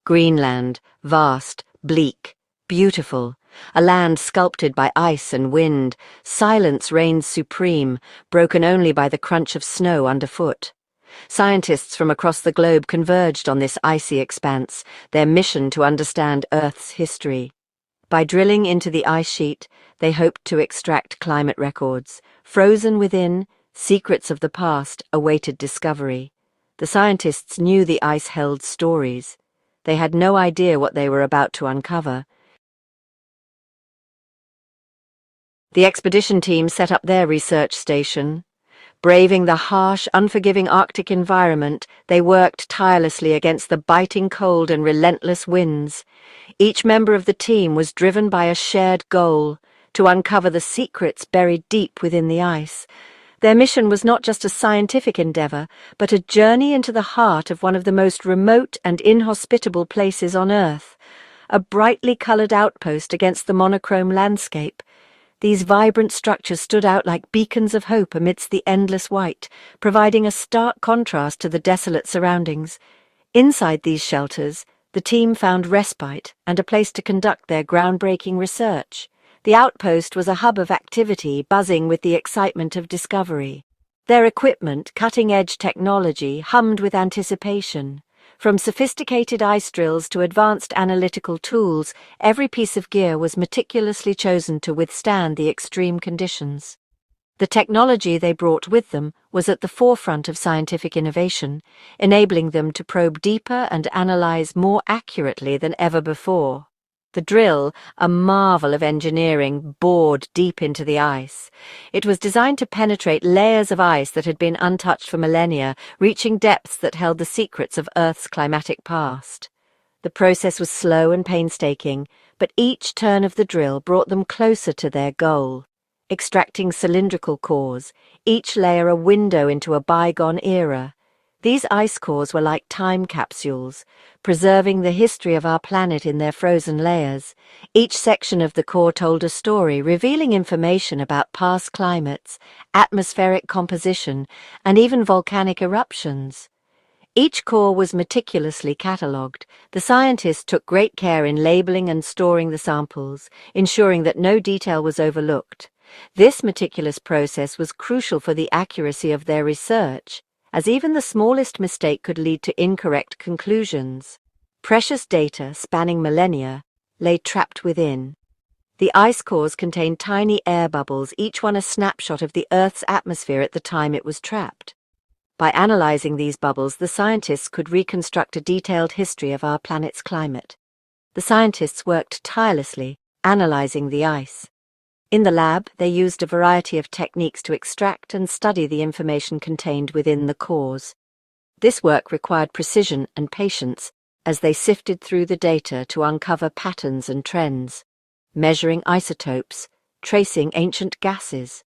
Greenland, vast, bleak, beautiful, a land sculpted by ice and wind, silence reigns supreme, broken only by the crunch of snow underfoot. Scientists from across the globe converged on this icy expanse, their mission to understand Earth's history. By drilling into the ice sheet, they hoped to extract climate records. Frozen within, secrets of the past awaited discovery. The scientists knew the ice held stories. They had no idea what they were about to uncover. The expedition team set up their research station. Braving the harsh, unforgiving Arctic environment, they worked tirelessly against the biting cold and relentless winds. Each member of the team was driven by a shared goal: to uncover the secrets buried deep within the ice. Their mission was not just a scientific endeavor, but a journey into the heart of one of the most remote and inhospitable places on Earth, a brightly colored outpost against the monochrome landscape. These vibrant structures stood out like beacons of hope amidst the endless white, providing a stark contrast to the desolate surroundings. Inside these shelters, the team found respite and a place to conduct their groundbreaking research. The outpost was a hub of activity buzzing with the excitement of discovery. Their equipment, cutting-edge technology, hummed with anticipation. From sophisticated ice drills to advanced analytical tools, every piece of gear was meticulously chosen to withstand the extreme conditions. The technology they brought with them was at the forefront of scientific innovation, enabling them to probe deeper and analyze more accurately than ever before. The drill, a marvel of engineering, bored deep into the ice. It was designed to penetrate layers of ice that had been untouched for millennia, reaching depths that held the secrets of Earth's climatic past. The process was slow and painstaking, but each turn of the drill brought them closer to their goal. Extracting cylindrical cores, each layer a window into a bygone era. These ice cores were like time capsules, preserving the history of our planet in their frozen layers. Each section of the core told a story, revealing information about past climates, atmospheric composition, and even volcanic eruptions. Each core was meticulously catalogued. The scientists took great care in labeling and storing the samples, ensuring that no detail was overlooked. This meticulous process was crucial for the accuracy of their research, as even the smallest mistake could lead to incorrect conclusions. Precious data, spanning millennia, lay trapped within. The ice cores contained tiny air bubbles, each one a snapshot of the Earth's atmosphere at the time it was trapped. By analyzing these bubbles, the scientists could reconstruct a detailed history of our planet's climate. The scientists worked tirelessly, analyzing the ice. In the lab, they used a variety of techniques to extract and study the information contained within the cores. This work required precision and patience as they sifted through the data to uncover patterns and trends, measuring isotopes, tracing ancient gases.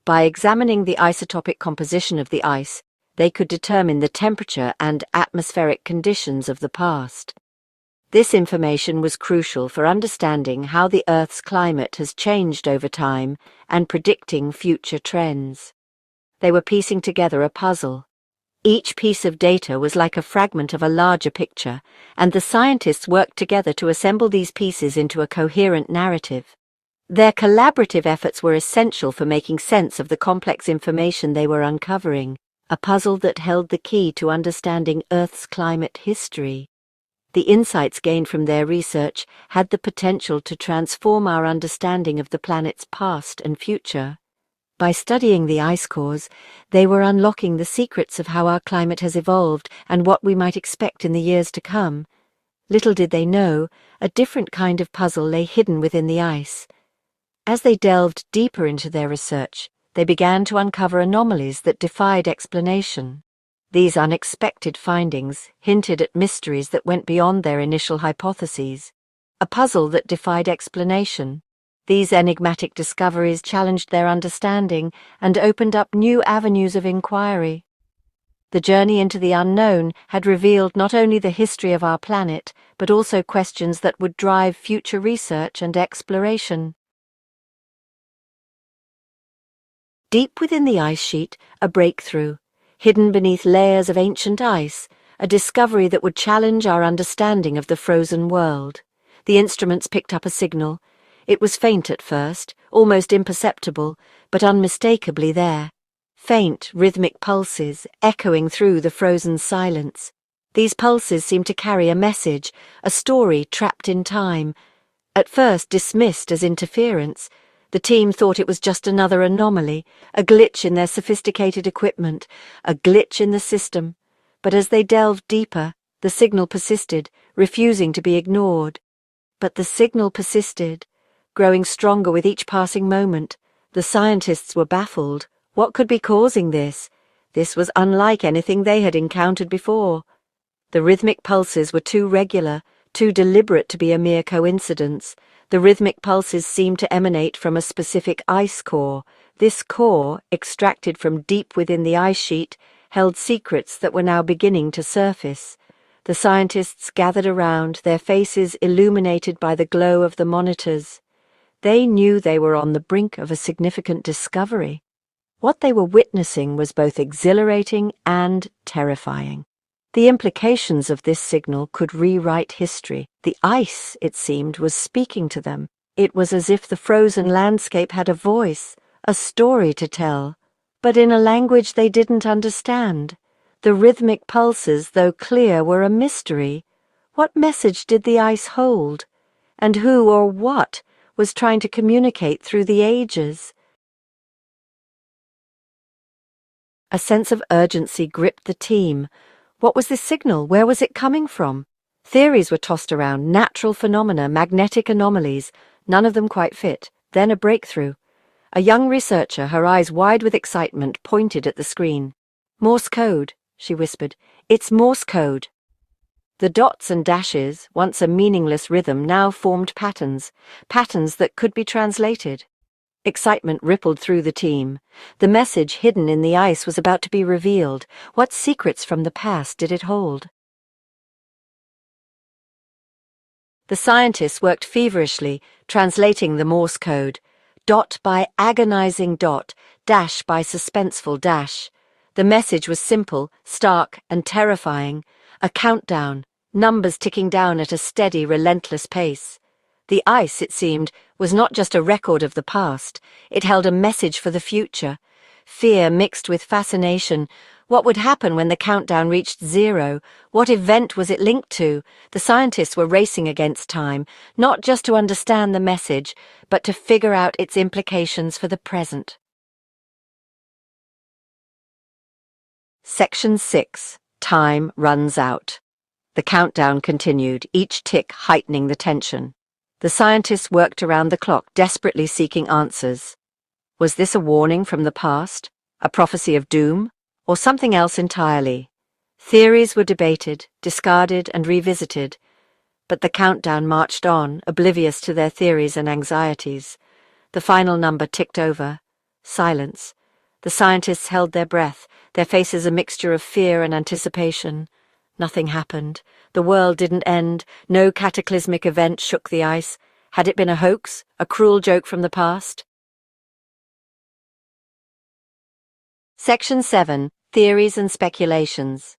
By examining the isotopic composition of the ice, they could determine the temperature and atmospheric conditions of the past. This information was crucial for understanding how the Earth's climate has changed over time and predicting future trends. They were piecing together a puzzle. Each piece of data was like a fragment of a larger picture, and the scientists worked together to assemble these pieces into a coherent narrative. Their collaborative efforts were essential for making sense of the complex information they were uncovering, a puzzle that held the key to understanding Earth's climate history. The insights gained from their research had the potential to transform our understanding of the planet's past and future. By studying the ice cores, they were unlocking the secrets of how our climate has evolved and what we might expect in the years to come. Little did they know, a different kind of puzzle lay hidden within the ice. As they delved deeper into their research, they began to uncover anomalies that defied explanation. These unexpected findings hinted at mysteries that went beyond their initial hypotheses, a puzzle that defied explanation. These enigmatic discoveries challenged their understanding and opened up new avenues of inquiry. The journey into the unknown had revealed not only the history of our planet, but also questions that would drive future research and exploration. Deep within the ice sheet, a breakthrough. Hidden beneath layers of ancient ice, a discovery that would challenge our understanding of the frozen world. The instruments picked up a signal. It was faint at first, almost imperceptible, but unmistakably there. Faint, rhythmic pulses echoing through the frozen silence. These pulses seemed to carry a message, a story trapped in time. At first dismissed as interference, the team thought it was just another anomaly, a glitch in their sophisticated equipment, a glitch in the system. But as they delved deeper, the signal persisted, refusing to be ignored. But the signal persisted, growing stronger with each passing moment. The scientists were baffled. What could be causing this? This was unlike anything they had encountered before. The rhythmic pulses were too regular, too deliberate to be a mere coincidence. The rhythmic pulses seemed to emanate from a specific ice core. This core, extracted from deep within the ice sheet, held secrets that were now beginning to surface. The scientists gathered around, their faces illuminated by the glow of the monitors. They knew they were on the brink of a significant discovery. What they were witnessing was both exhilarating and terrifying. The implications of this signal could rewrite history. The ice, it seemed, was speaking to them. It was as if the frozen landscape had a voice, a story to tell, but in a language they didn't understand. The rhythmic pulses, though clear, were a mystery. What message did the ice hold? And who or what was trying to communicate through the ages? A sense of urgency gripped the team. What was this signal? Where was it coming from? Theories were tossed around, natural phenomena, magnetic anomalies. None of them quite fit. Then a breakthrough. A young researcher, her eyes wide with excitement, pointed at the screen. "Morse code," she whispered. "It's Morse code." The dots and dashes, once a meaningless rhythm, now formed patterns, patterns that could be translated. Excitement rippled through the team. The message hidden in the ice was about to be revealed. What secrets from the past did it hold? The scientists worked feverishly, translating the Morse code, dot by agonizing dot, dash by suspenseful dash. The message was simple, stark, and terrifying. A countdown, numbers ticking down at a steady, relentless pace. The ice, it seemed, was not just a record of the past. It held a message for the future. Fear mixed with fascination. What would happen when the countdown reached zero? What event was it linked to? The scientists were racing against time, not just to understand the message, but to figure out its implications for the present. Section 6. Time runs out. The countdown continued, each tick heightening the tension. The scientists worked around the clock, desperately seeking answers. Was this a warning from the past, a prophecy of doom, or something else entirely? Theories were debated, discarded, and revisited, but the countdown marched on, oblivious to their theories and anxieties. The final number ticked over. Silence. The scientists held their breath, their faces a mixture of fear and anticipation. Nothing happened. The world didn't end. No cataclysmic event shook the ice. Had it been a hoax, a cruel joke from the past? Section 7. Theories and Speculations.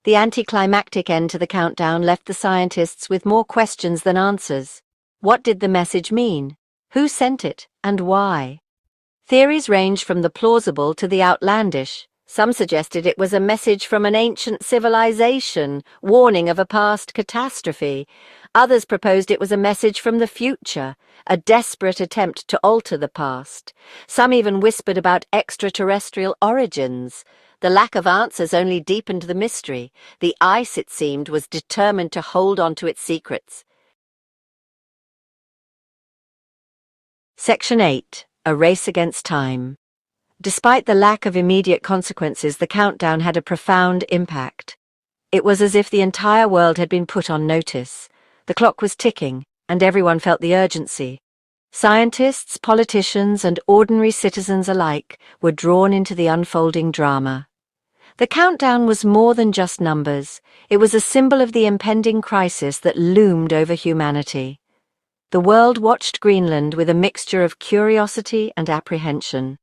The anticlimactic end to the countdown left the scientists with more questions than answers. What did the message mean? Who sent it, and why? Theories ranged from the plausible to the outlandish. Some suggested it was a message from an ancient civilization, warning of a past catastrophe. Others proposed it was a message from the future, a desperate attempt to alter the past. Some even whispered about extraterrestrial origins. The lack of answers only deepened the mystery. The ice, it seemed, was determined to hold on to its secrets. Section 8. A Race Against Time. Despite the lack of immediate consequences, the countdown had a profound impact. It was as if the entire world had been put on notice. The clock was ticking, and everyone felt the urgency. Scientists, politicians, and ordinary citizens alike were drawn into the unfolding drama. The countdown was more than just numbers. It was a symbol of the impending crisis that loomed over humanity. The world watched Greenland with a mixture of curiosity and apprehension.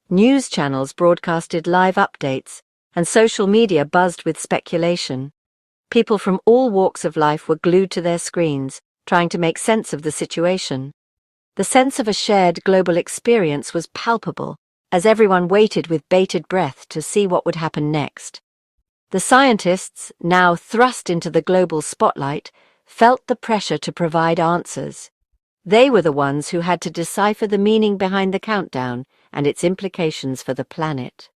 News channels broadcasted live updates, and social media buzzed with speculation. People from all walks of life were glued to their screens, trying to make sense of the situation. The sense of a shared global experience was palpable, as everyone waited with bated breath to see what would happen next. The scientists, now thrust into the global spotlight, felt the pressure to provide answers. They were the ones who had to decipher the meaning behind the countdown and its implications for the planet.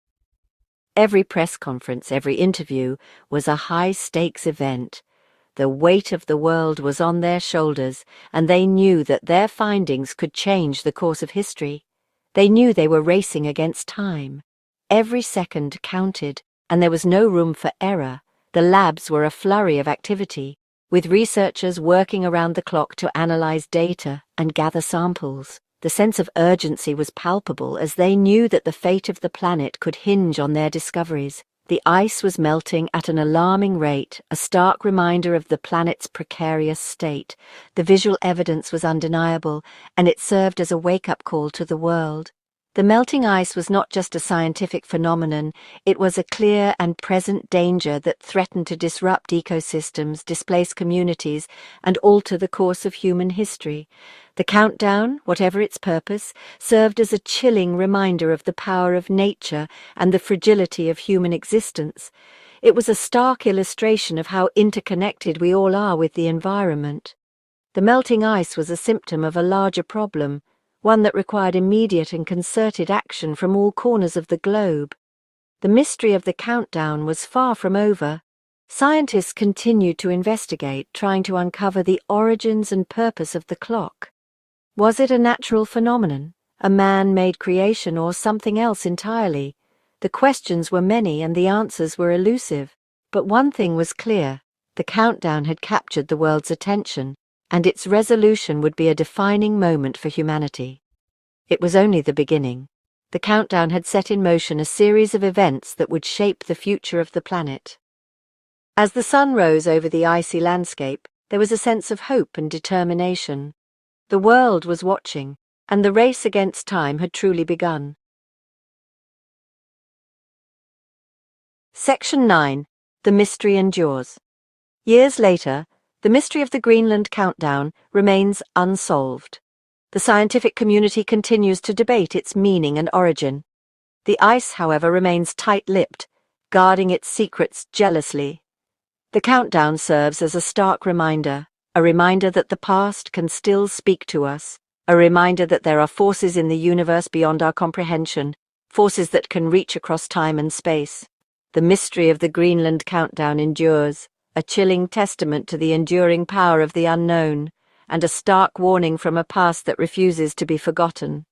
Every press conference, every interview, was a high-stakes event. The weight of the world was on their shoulders, and they knew that their findings could change the course of history. They knew they were racing against time. Every second counted, and there was no room for error. The labs were a flurry of activity, with researchers working around the clock to analyze data and gather samples. The sense of urgency was palpable as they knew that the fate of the planet could hinge on their discoveries. The ice was melting at an alarming rate, a stark reminder of the planet's precarious state. The visual evidence was undeniable, and it served as a wake-up call to the world. The melting ice was not just a scientific phenomenon, it was a clear and present danger that threatened to disrupt ecosystems, displace communities, and alter the course of human history. The countdown, whatever its purpose, served as a chilling reminder of the power of nature and the fragility of human existence. It was a stark illustration of how interconnected we all are with the environment. The melting ice was a symptom of a larger problem, one that required immediate and concerted action from all corners of the globe. The mystery of the countdown was far from over. Scientists continued to investigate, trying to uncover the origins and purpose of the clock. Was it a natural phenomenon, a man-made creation, or something else entirely? The questions were many and the answers were elusive. But one thing was clear: the countdown had captured the world's attention, and its resolution would be a defining moment for humanity. It was only the beginning. The countdown had set in motion a series of events that would shape the future of the planet. As the sun rose over the icy landscape, there was a sense of hope and determination. The world was watching, and the race against time had truly begun. Section 9. The Mystery Endures. Years later, the mystery of the Greenland countdown remains unsolved. The scientific community continues to debate its meaning and origin. The ice, however, remains tight-lipped, guarding its secrets jealously. The countdown serves as a stark reminder, a reminder that the past can still speak to us, a reminder that there are forces in the universe beyond our comprehension, forces that can reach across time and space. The mystery of the Greenland countdown endures, a chilling testament to the enduring power of the unknown, and a stark warning from a past that refuses to be forgotten.